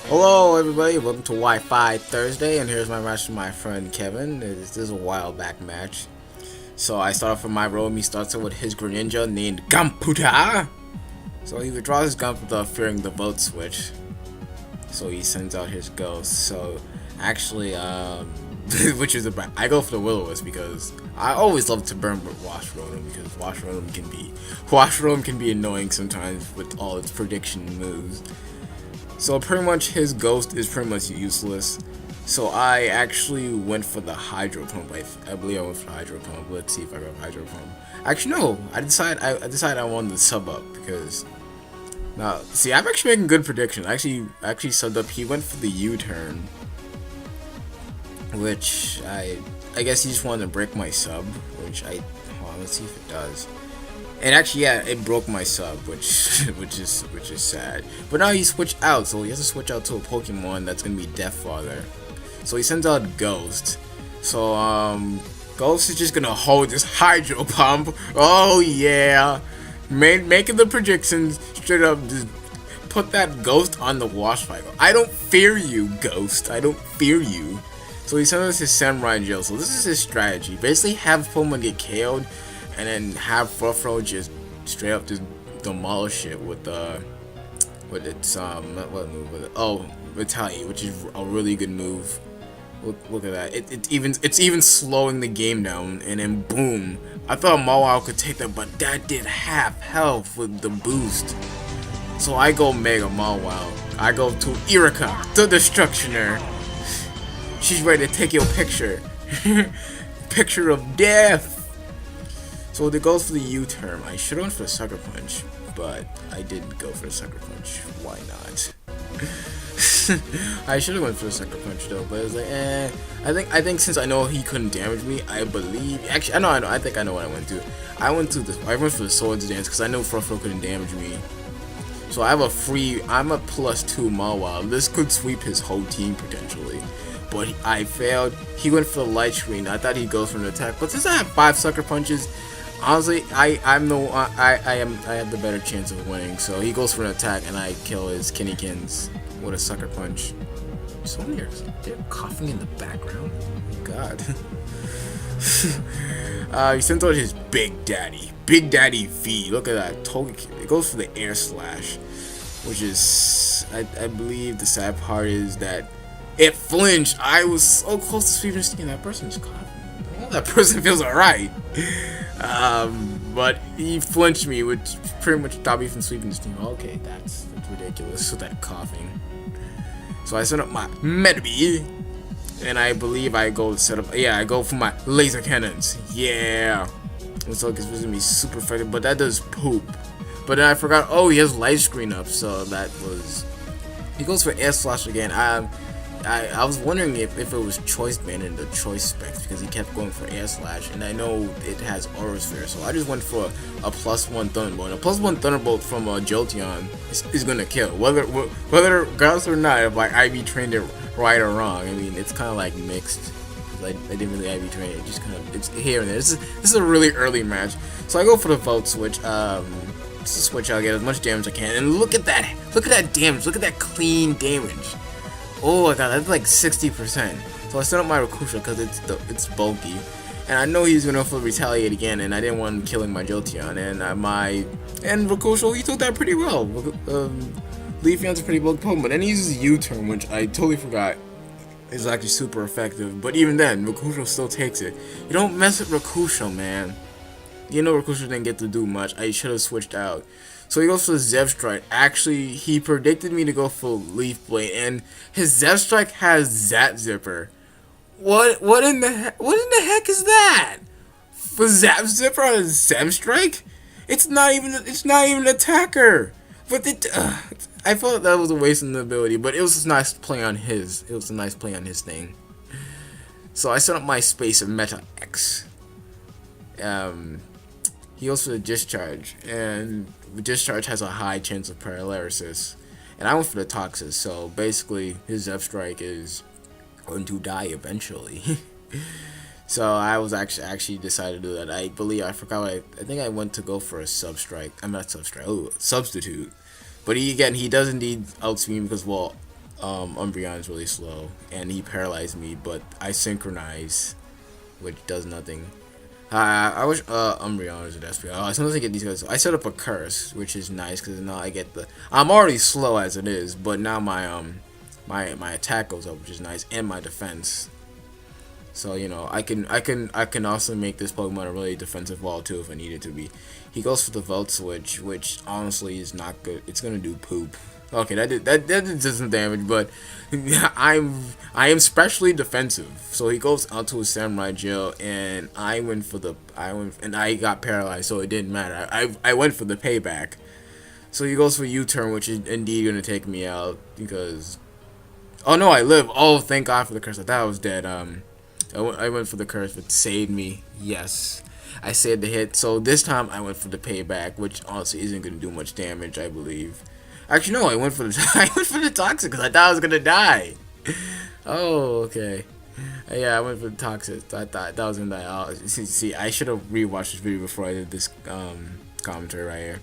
Hello everybody, welcome to Wi-Fi Thursday, and here's my match with my friend Kevin. This is a while back match. So I start off with my roam. He starts off with his Greninja named Gamputa. So he withdraws his gun without fearing the vote switch. So he sends out his ghost. So actually, which is about, I go for the Will-O-Wisp because I always love to burn Wash Rotom because Wash Rotom can be annoying sometimes with all its prediction moves. So pretty much his ghost is pretty much useless. So I actually went for the Hydro Pump. I believe I went for the Hydro Pump. Let's see if I got Hydro Pump. Actually no, I decided I wanted to sub up because now see I'm actually making good prediction. I actually subbed up. He went for the U-turn, which I guess he just wanted to break my sub, which hold on, let's see if it does. And actually, yeah, it broke my sub, which is sad. But now he switched out, so he has to switch out to a Pokemon that's gonna be Deathfather. So he sends out Ghost. So Ghost is just gonna hold this Hydro Pump. Oh yeah, making the predictions straight up. Just put that Ghost on the wash cycle. I don't fear you, Ghost. I don't fear you. So he sends us his Samurai Gel. So this is his strategy. Basically, have Pokemon get KO'd, and then have Fluffro just straight up just demolish it with its what move with it? Oh, Retaliate, which is a really good move. Look at that. It's even slowing the game down, and then boom. I thought Mawile could take that, but that did half health with the boost. So I go Mega Mawile. I go to Erika, the Destructioner. She's ready to take your picture. Picture of death. So it goes for the U-turn. I should have went for the Sucker Punch, but I didn't go for the Sucker Punch. Why not? I should have went for the Sucker Punch though, but it was like, I think since I know he couldn't damage me, I believe. Actually, I know. I think I know what I went to. I went for the Swords Dance because I know Fluffro couldn't damage me. So I have I'm a +2 Mawile. This could sweep his whole team potentially. But I failed. He went for the Light Screen. I thought he'd go for an attack, but since I have 5 Sucker Punches, honestly, I have the better chance of winning. So he goes for an attack, and I kill his Kinnykins with a Sucker Punch. Someone here, they're coughing in the background. Oh God. He sends out his Big Daddy V. Look at that. Totally, it goes for the Air Slash, which is I believe the sad part is that it flinched. I was so close to sweeping Steam. That person's coughing. Well, that person feels alright. But he flinched me, which pretty much stopped me from sweeping the team. Okay, that's ridiculous with that coughing. So I set up my Medbee, and I believe I go set up. Yeah, I go for my laser cannons. Yeah, it's like it's gonna be super effective, but that does poop. But then I forgot. Oh, he has light screen up, so that was. He goes for air slash again. I was wondering if it was choice band in the choice specs because he kept going for air slash, and I know it has aura sphere, so I just went for a +1 thunderbolt. And a +1 thunderbolt from Jolteon is gonna kill, whether regardless or not. If like IB trained it right or wrong, I mean it's kind of like mixed. I didn't really IB train it; just kind of it's here and there. This is a really early match, so I go for the vote switch. Just to switch out, get as much damage as I can, and look at that damage, look at that clean damage. Oh my god, that's like 60%. So I set up my Rayquaza because it's bulky, and I know he's gonna retaliate again, and I didn't want him killing my Jolteon, and Rayquaza, he took that pretty well. Leafeon's a pretty bulky Pokemon, but then he uses U-turn, which I totally forgot is actually super effective. But even then, Rayquaza still takes it. You don't mess with Rayquaza, man. You know Rayquaza didn't get to do much. I should have switched out. So he goes for the Zebstrike. Actually, he predicted me to go for Leaf Blade, and his Zebstrike has Zap Zipper. What in the heck is that? For Zap Zipper on a Zebstrike? It's not even an attacker. But I thought that was a waste of the ability, but it was a nice play on his. It was a nice play on his thing. So I set up my space of Meta X. He also the Discharge, and Discharge has a high chance of paralysis. And I went for the Toxis, so basically his F-Strike is going to die eventually. So I was actually decided to do that. I think I went to go for a Substrike. I'm not Substrike. Oh, Substitute. But he does indeed outspeed me because, well, Umbreon's really slow, and he paralyzed me, but I synchronize, which does nothing. I wish Umbreon was an SP. Sometimes I get these guys. I set up a curse, which is nice because now I get the. I'm already slow as it is, but now my attack goes up, which is nice, and my defense. So you know I can also make this Pokemon a really defensive wall too if I need it to be. He goes for the Volt Switch, which honestly is not good. It's gonna do poop. Okay, that did some damage, but I am specially defensive. So he goes out to his Samurai Jail, and and I got paralyzed, so it didn't matter. I went for the payback. So he goes for U-turn, which is indeed gonna take me out because. Oh no, I live. Oh, thank God for the curse. I thought I was dead. I went for the curse, but saved me. Yes, I saved the hit. So this time I went for the payback, which honestly isn't gonna do much damage, I believe. Actually, no, I went for the I went for the toxic because I thought I was gonna die. Oh, okay. Yeah, I went for the toxic. I thought that was gonna die. Oh, see, I should have rewatched this video before I did this commentary right here.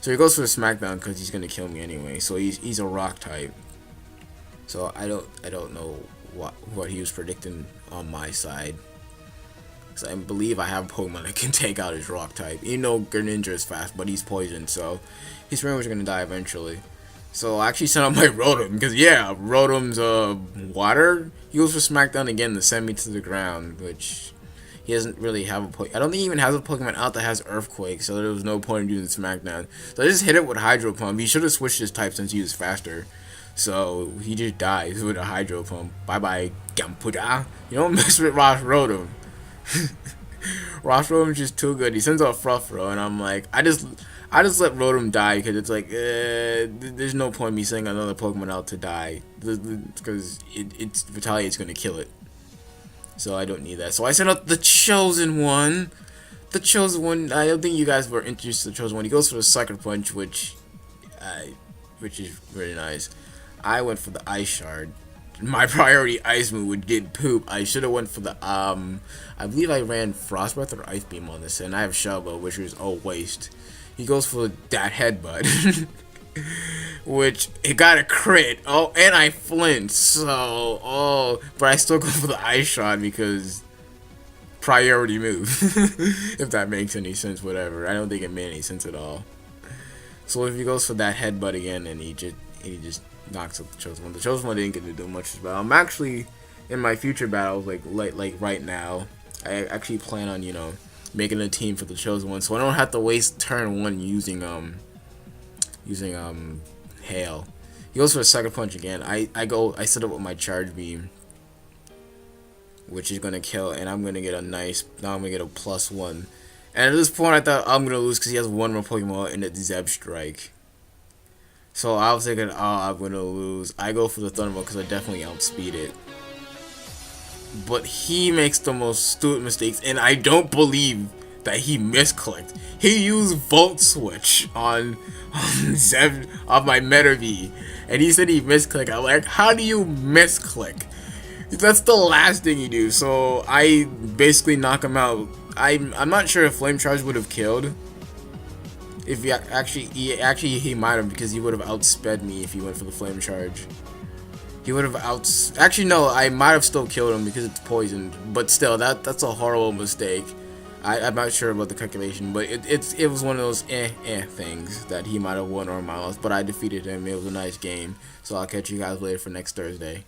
So he goes for the Smackdown because he's gonna kill me anyway. So he's a rock type. So I don't know what he was predicting on my side. Because I believe I have a Pokemon that can take out his rock type. Even though Greninja is fast, but he's poisoned, so he's pretty much gonna die eventually. So I actually sent out my Rotom because yeah, Rotom's water. He goes for Smackdown again to send me to the ground, which he doesn't really have a Pokemon. I don't think he even has a Pokemon out that has Earthquake, so there was no point in using Smackdown. So I just hit it with Hydro Pump. He should have switched his type since he was faster. So he just dies with a Hydro Pump. Bye bye, Gampuda. You don't mess with Ross Rotom. Ross Rotom's just too good. He sends out Fruffro, and I'm like, I just let Rotom die because it's like, there's no point in me sending another Pokemon out to die because it's Retaliate's gonna kill it. So I don't need that. So I sent out the Chosen One. The Chosen One. I don't think you guys were introduced to the Chosen One. He goes for the Sucker Punch, which is really nice. I went for the Ice Shard. My priority ice move would get poop. I should have went for the I believe I ran Frost Breath or Ice Beam on this, and I have Shovel, which is waste. He goes for that headbutt, which it got a crit. Oh, and I flinched. So but I still go for the Ice Shot because priority move. If that makes any sense, whatever. I don't think it made any sense at all. So if he goes for that headbutt again, and he just knocks up the Chosen One. The Chosen One didn't get to do much as well. I'm actually in my future battles, like right now. I actually plan on making a team for the Chosen One, so I don't have to waste turn one using Hail. He goes for a Sucker Punch again. I set up with my Charge Beam, which is gonna kill, and I'm gonna get a nice. Now I'm gonna get a +1. And at this point, I thought I'm gonna lose because he has one more Pokemon, and it's Zeb Strike. So I was thinking, I'm gonna lose. I go for the Thunderbolt because I definitely outspeed it. But he makes the most stupid mistakes, and I don't believe that he misclicked. He used Volt Switch on Zeb of my Metav, and he said he misclicked. I'm like, how do you misclick? That's the last thing you do. So I basically knock him out. I'm not sure if Flame Charge would have killed. If he might have, because he would have outsped me if he went for the Flame Charge. He would have actually no, I might have still killed him because it's poisoned. But still, that's a horrible mistake. I'm not sure about the calculation, but it was one of those things that he might have won or might have lost. But I defeated him. It was a nice game. So I'll catch you guys later for next Thursday.